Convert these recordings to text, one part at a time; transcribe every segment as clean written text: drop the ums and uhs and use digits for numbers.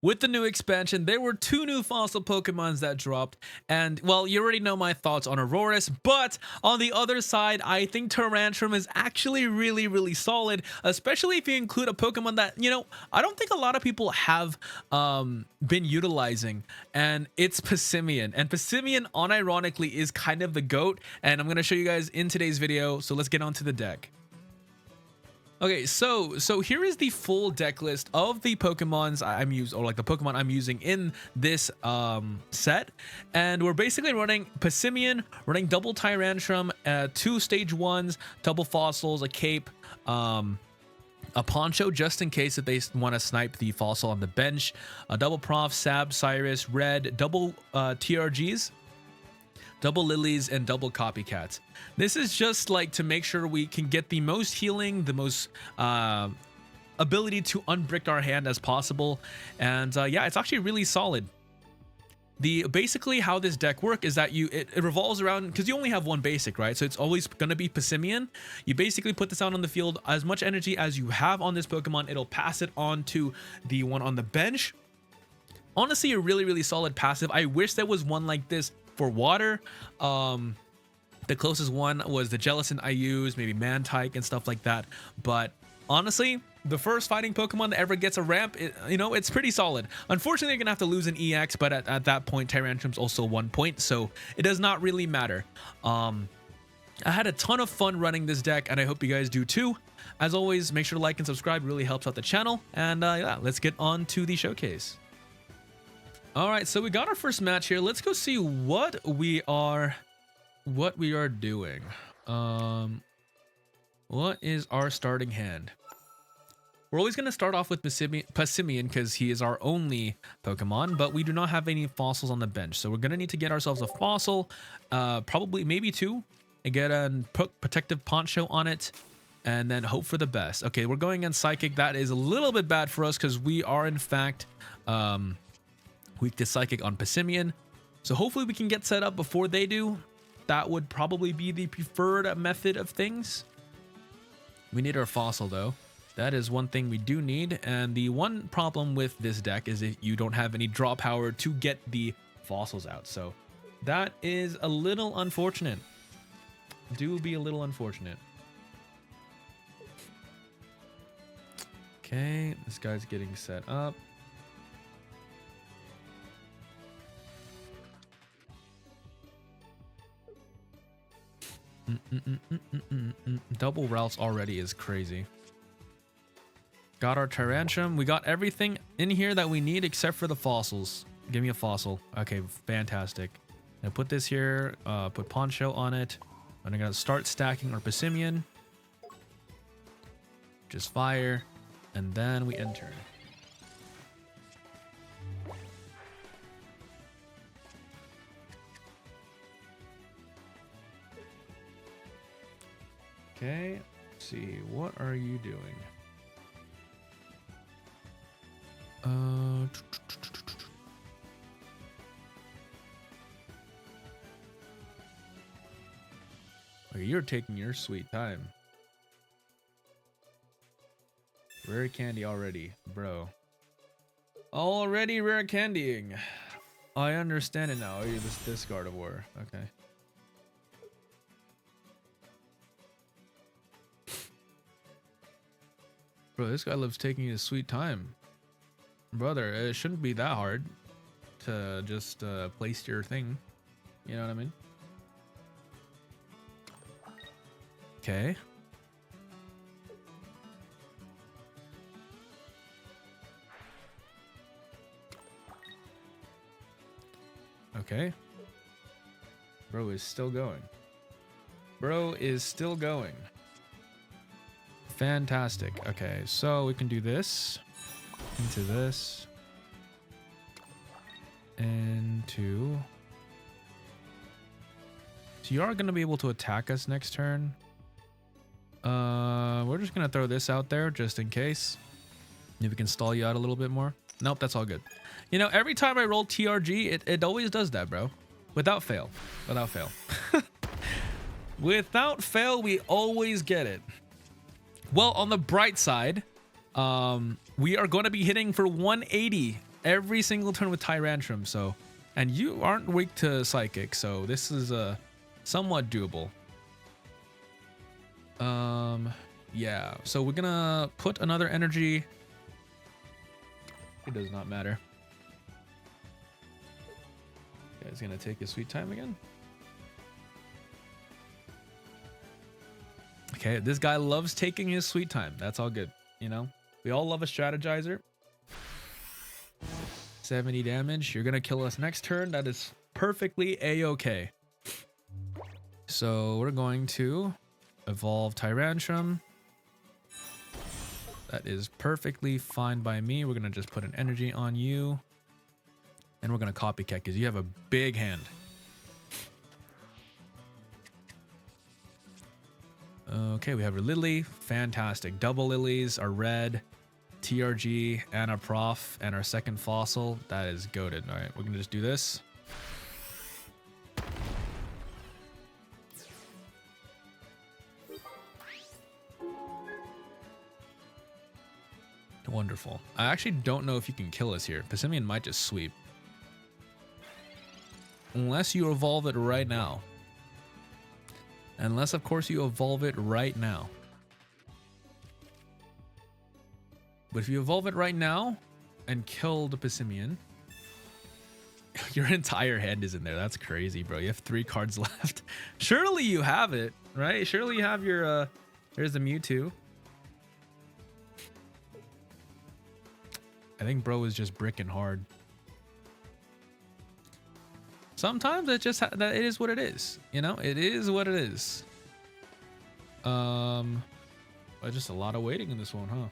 With the new expansion, there were 2 new fossil Pokemons that dropped, and well, you already know my thoughts on Auroras, but on the other side, I think Tyrantrum is actually really solid, especially if you include a Pokemon that, I don't think a lot of people have been utilizing, and it's Passimian. And Passimian, unironically, is kind of the GOAT, and I'm going to show you guys in today's video, so let's get onto the deck. Okay, so here is the full deck list of the Pokemons I'm using, or like the Pokemon I'm using in this set, and we're basically running Passimian, running double Tyrantrum, 2 stage 1s, double fossils, a cape, a poncho just in case if they want to snipe the fossil on the bench, a double prof, sab, cyrus, red, double TRGs, double lilies, and double copycats. This is just like to make sure we can get the most healing, the most ability to unbrick our hand as possible. And yeah, it's actually really solid. Basically how this deck works is that it revolves around, because you only have one basic, right? So it's always going to be Passimian. You basically put this out on the field, as much energy as you have on this Pokemon, it'll pass it on to the one on the bench. Honestly, a really solid passive. I wish there was one like this for water. The closest one was the Jellicent I used, maybe Mantike and stuff like that. But honestly, the first fighting Pokemon that ever gets a ramp, it's pretty solid. Unfortunately, you're gonna have to lose an EX, but at that point, Tyrantrum's also 1 point, so it does not really matter. I had a ton of fun running this deck, and I hope you guys do too. As always, make sure to like and subscribe, it really helps out the channel. And yeah, let's get on to the showcase. All right, so we got our first match here. Let's go see what we are doing. What is our starting hand? We're always going to start off with Passimian because he is our only Pokemon, but we do not have any fossils on the bench. So we're going to need to get ourselves a fossil, probably maybe 2, and get a protective poncho on it, and then hope for the best. Okay, we're going against Psychic. That is a little bit bad for us because we are in fact weak to Psychic on Passimian. So hopefully we can get set up before they do. That would probably be the preferred method of things. We need our fossil though. That is one thing we do need. And the one problem with this deck is if you don't have any draw power to get the fossils out. So that is a little unfortunate. Do be a little unfortunate. Okay, this guy's getting set up. Double routes already is crazy. Got our Tyrantrum. We got everything in here that we need except for the fossils. Give me a fossil. Okay, fantastic. Now put this here, put Poncho on it. And I'm gonna start stacking our Passimian. Just fire, and then we enter. Okay, let's see, what are you doing? Okay, you're taking your sweet time. Rare candy already, bro. Already rare candying. I understand it now. Oh, you just discard of war. Okay. Bro, this guy loves taking his sweet time. Brother, it shouldn't be that hard to just place your thing. You know what I mean? Okay. Okay. Bro is still going. Bro is still going. Fantastic. Okay, so we can do this. Into this. Into... So you are going to be able to attack us next turn. We're just going to throw this out there just in case. Maybe we can stall you out a little bit more. Nope, that's all good. You know, every time I roll TRG, it always does that, bro. Without fail. Without fail. Without fail, we always get it. Well, on the bright side, we are going to be hitting for 180 every single turn with Tyrantrum. So, and you aren't weak to Psychic, so this is somewhat doable. Yeah. So we're gonna put another energy. It does not matter. Guy's gonna take his sweet time again. Okay, this guy loves taking his sweet time. That's all good, you know? We all love a strategizer. 70 damage. You're gonna kill us next turn. That is perfectly a-okay. So we're going to evolve Tyrantrum. That is perfectly fine by me. We're gonna just put an energy on you. And we're gonna copycat because you have a big hand. Okay, we have our Lily. Fantastic. Double Lilies, our red, TRG, and our prof, and our second fossil. That is goated. All right, we're gonna just do this. Wonderful. I actually don't know if you can kill us here. Passimian might just sweep. Unless you evolve it right now. Unless, of course, you evolve it right now. But if you evolve it right now and kill the Passimian, your entire hand is in there. That's crazy, bro. You have 3 cards left. Surely you have it, right? Surely you have your, there's the Mewtwo. I think bro is just bricking hard. Sometimes it just that it is what it is. You know, it is what it is. Just a lot of waiting in this one, huh?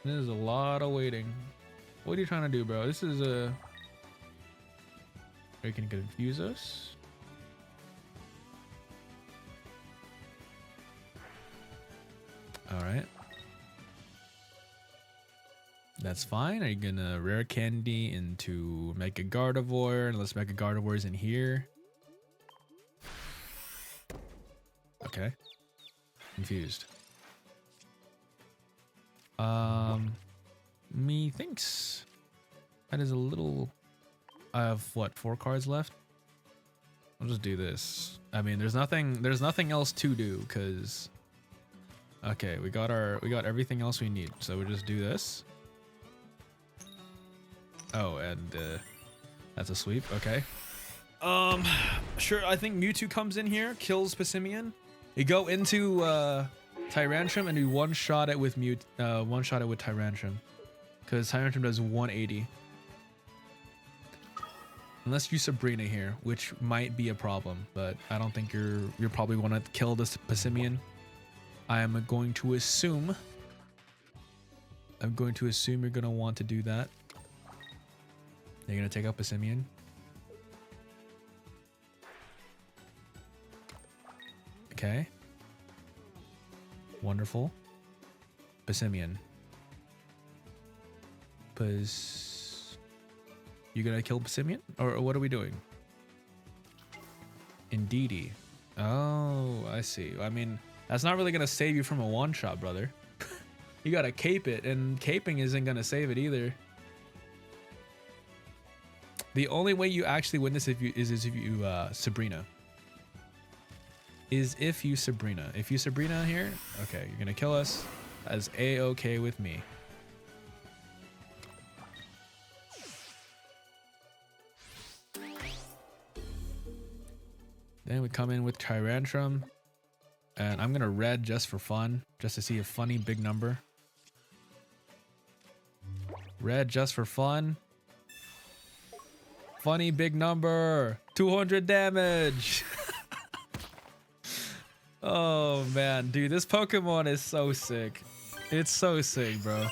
There's a lot of waiting. What are you trying to do, bro? This is a. Are you gonna confuse us? All right. That's fine. Are you gonna rare candy into Mega Gardevoir? Unless Mega Gardevoir is in here. Okay. Confused. Methinks that is a little. I have what, 4 cards left? I'll just do this. I mean, there's nothing else to do because. Okay, we got everything else we need. So we just do this. Oh, and that's a sweep. Okay. Sure. I think Mewtwo comes in here, kills Passimian. You go into Tyrantrum and you one-shot it with one-shot it with Tyrantrum, because Tyrantrum does 180. Unless you Sabrina here, which might be a problem, but I don't think you're probably want to kill this Passimian. I am going to assume. I'm going to assume you're gonna want to do that. You're gonna take out Passimian. Okay. Wonderful. Passimian. You gonna kill Passimian? Or what are we doing? Indeedy. Oh, I see. I mean, that's not really gonna save you from a one-shot, brother. You gotta cape it, and caping isn't gonna save it either. The only way you actually win this is if you Sabrina. If you Sabrina here, okay, you're gonna kill us. As a-okay with me. Then we come in with Tyrantrum, and I'm gonna red just for fun, just to see a funny big number. Red just for fun. Funny big number. 200 damage. Oh man, dude, this Pokemon is so sick. It's so sick, bro.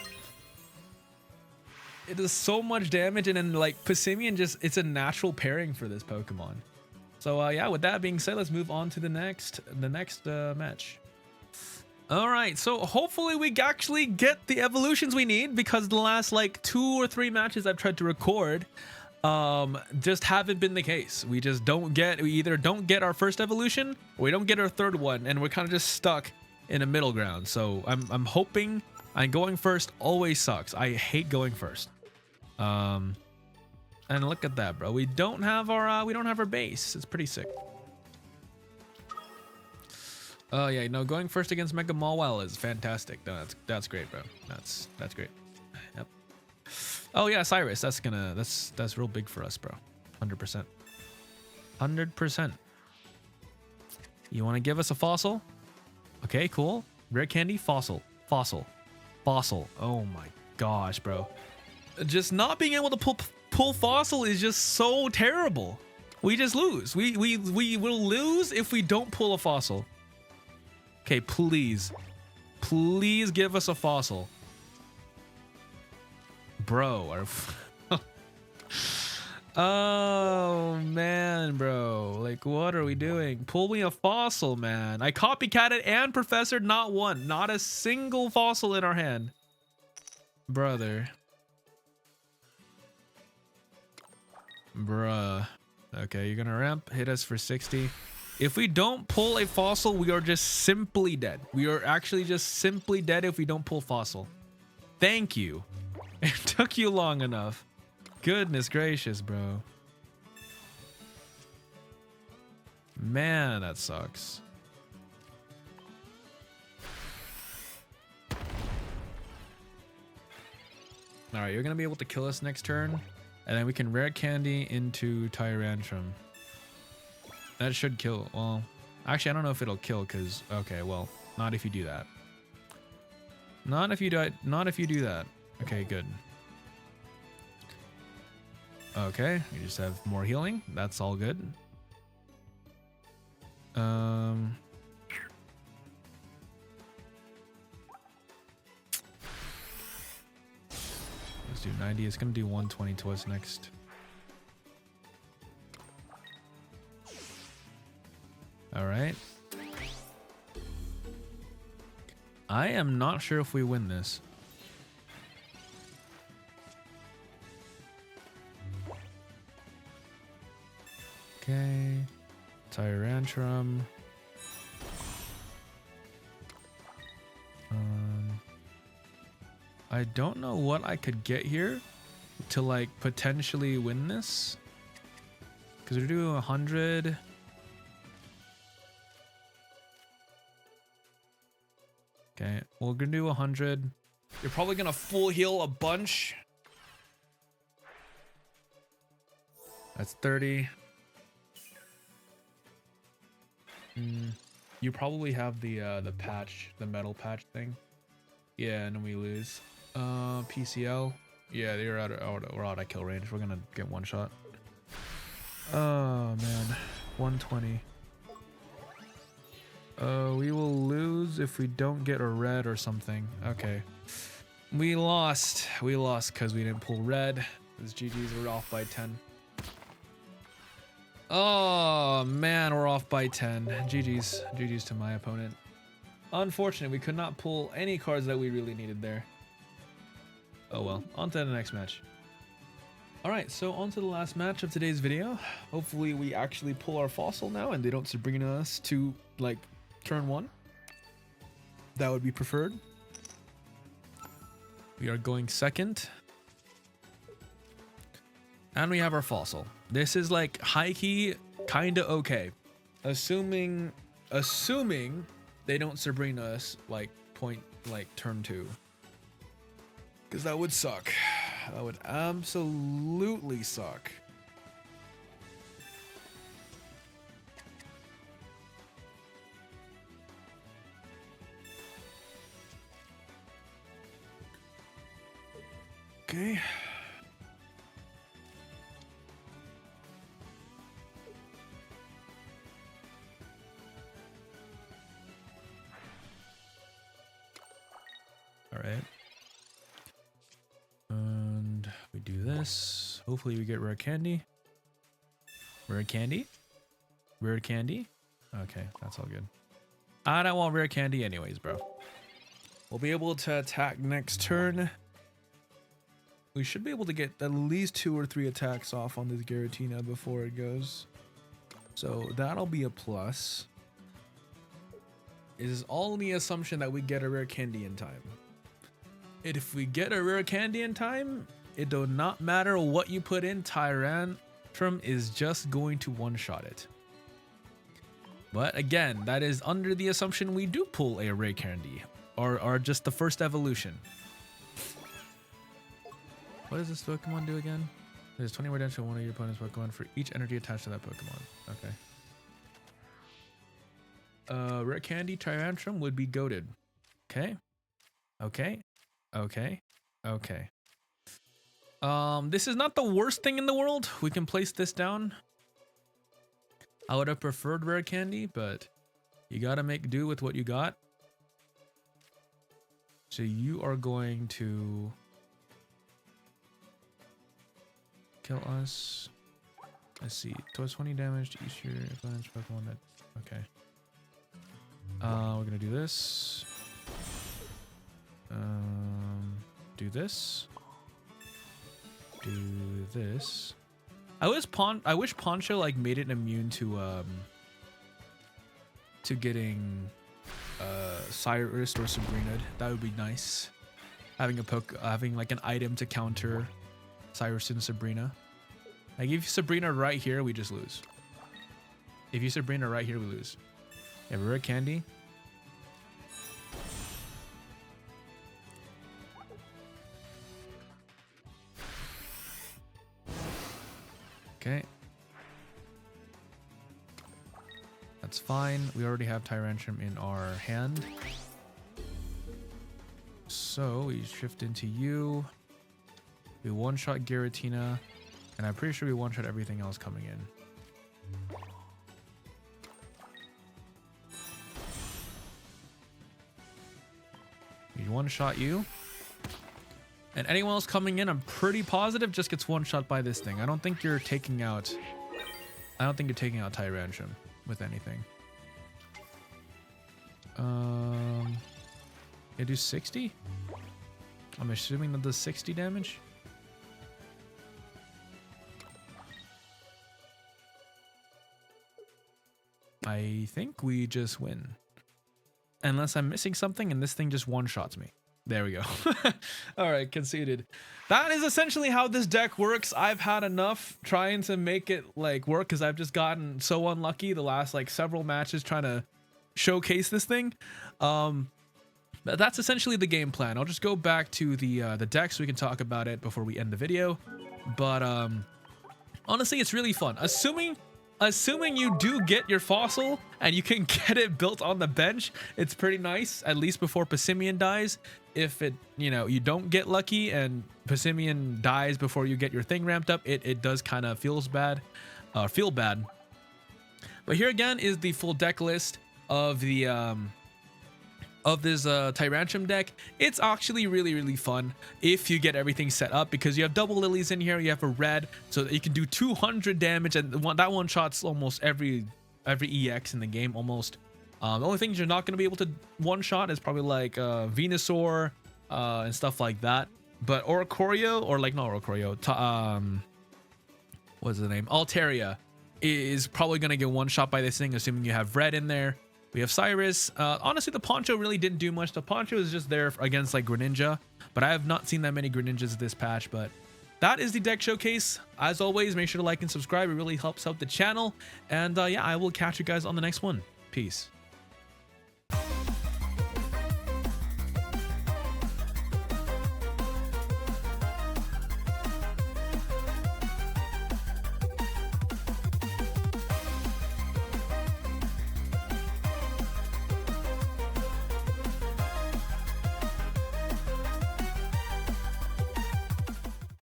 It does so much damage, and then like Passimian it's a natural pairing for this Pokemon. So yeah, with that being said, let's move on to the next match. All right, so hopefully we actually get the evolutions we need, because the last like 2 or 3 matches I've tried to record just haven't been the case. We either don't get our first evolution, or we don't get our third one, and we're kind of just stuck in a middle ground. So I'm hoping And going first always sucks. I hate going first. And look at that, bro. We don't have our base. It's pretty sick. Oh yeah, no, going first against Mega Mawile is fantastic. No, that's great, bro. That's great. Yep. Oh yeah, Cyrus. That's real big for us, bro. 100%. 100%. You want to give us a fossil? Okay, cool. Rare candy, fossil, fossil, fossil. Oh my gosh, bro. Just not being able to pull fossil is just so terrible. We just lose. We will lose if we don't pull a fossil. Okay, please. Please give us a fossil. Bro. Oh, man, bro. Like, what are we doing? Pull me a fossil, man. I copycatted and professored not one. Not a single fossil in our hand. Brother. Bruh. Okay, you're gonna ramp. Hit us for 60. If we don't pull a fossil, we are just simply dead. We are actually just simply dead if we don't pull fossil. Thank you. It took you long enough. Goodness gracious, bro. Man, that sucks. Alright, you're gonna be able to kill us next turn. And then we can rare candy into Tyrantrum. That should kill. Well, actually, I don't know if it'll kill because, okay, well, not if you do that. Not if you do that. Okay, good. Okay, we just have more healing. That's all good. Let's do 90. It's gonna do 120 to us next. All right. I am not sure if we win this. Okay. Tyrantrum. I don't know what I could get here to like potentially win this. Because we're doing 100. Okay, we're gonna do 100. You're probably gonna full heal a bunch. That's 30. You probably have the patch, the metal patch thing. Yeah, and then we lose. PCL. Yeah, they're we're out of kill range. We're gonna get one shot. Oh man, 120. We will lose if we don't get a red or something. Okay. We lost. We lost because we didn't pull red. This GG's, we're off by 10. Oh man, we're off by 10. GG's. GG's to my opponent. Unfortunate, we could not pull any cards that we really needed there. Oh well, on to the next match. Alright, so on to the last match of today's video. Hopefully we actually pull our fossil now and they don't bring us to like turn 1. That would be preferred. We are going second. And we have our fossil. This is like high-key kinda okay. Assuming they don't Sabrina us like turn 2. Because that would suck. That would absolutely suck. Okay. All right. And we do this. Hopefully we get rare candy. Rare candy? Rare candy? Okay, that's all good. I don't want rare candy anyways, bro. We'll be able to attack next turn. We should be able to get at least 2 or 3 attacks off on this Giratina before it goes. So that'll be a plus. It is all the assumption that we get a rare candy in time. If we get a rare candy in time, it does not matter what you put in, Tyrantrum is just going to one-shot it. But again, that is under the assumption we do pull a rare candy, or just the first evolution. What does this Pokemon do again? There's 20 redemption on one of your opponent's Pokemon for each energy attached to that Pokemon. Okay. Rare candy Tyrantrum would be goated. Okay. Okay. Okay. Okay. This is not the worst thing in the world. We can place this down. I would have preferred rare candy, but you gotta make do with what you got. So you are going to kill us. Let's see. Does 20 damage to each of your opponent's Pokemon. Okay. We're gonna do this. Do this. Do this. I wish Poncho like made it immune to getting Cyrus or Sabrina. That would be nice. Having like an item to counter Cyrus and Sabrina. Like if Sabrina right here, we just lose. If you Sabrina right here, we lose. You have a rare candy. Okay. That's fine. We already have Tyrantrum in our hand. So we shift into you. We one-shot Giratina. And I'm pretty sure we one-shot everything else coming in. We one-shot you. And anyone else coming in, I'm pretty positive just gets one-shot by this thing. I don't think you're taking out Tyrantrum with anything. It do 60? I'm assuming that does 60 damage. I think we just win. Unless I'm missing something and this thing just one-shots me. There we go. All right, conceded. That is essentially how this deck works. I've had enough trying to make it like work because I've just gotten so unlucky the last like several matches trying to showcase this thing. But that's essentially the game plan. I'll just go back to the deck so we can talk about it before we end the video. But honestly, it's really fun. Assuming you do get your fossil and you can get it built on the bench, it's pretty nice, at least before Passimian dies. If it, you don't get lucky and Passimian dies before you get your thing ramped up, it does kind of feel bad. But here again is the full deck list of the of this Tyrantrum deck. It's actually really fun if you get everything set up, because you have double lilies in here, you have a red, so that you can do 200 damage, and that one shots almost every EX in the game almost. The only things you're not going to be able to one shot is probably like Venusaur and stuff like that. But Oricorio, or like not Oricorio, what's the name? Altaria is probably going to get one shot by this thing, assuming you have red in there. We have Cyrus. Honestly, the Poncho really didn't do much. The Poncho is just there against like Greninja, but I have not seen that many Greninjas this patch. But that is the deck showcase. As always, make sure to like and subscribe. It really helps out the channel. And yeah, I will catch you guys on the next one. Peace.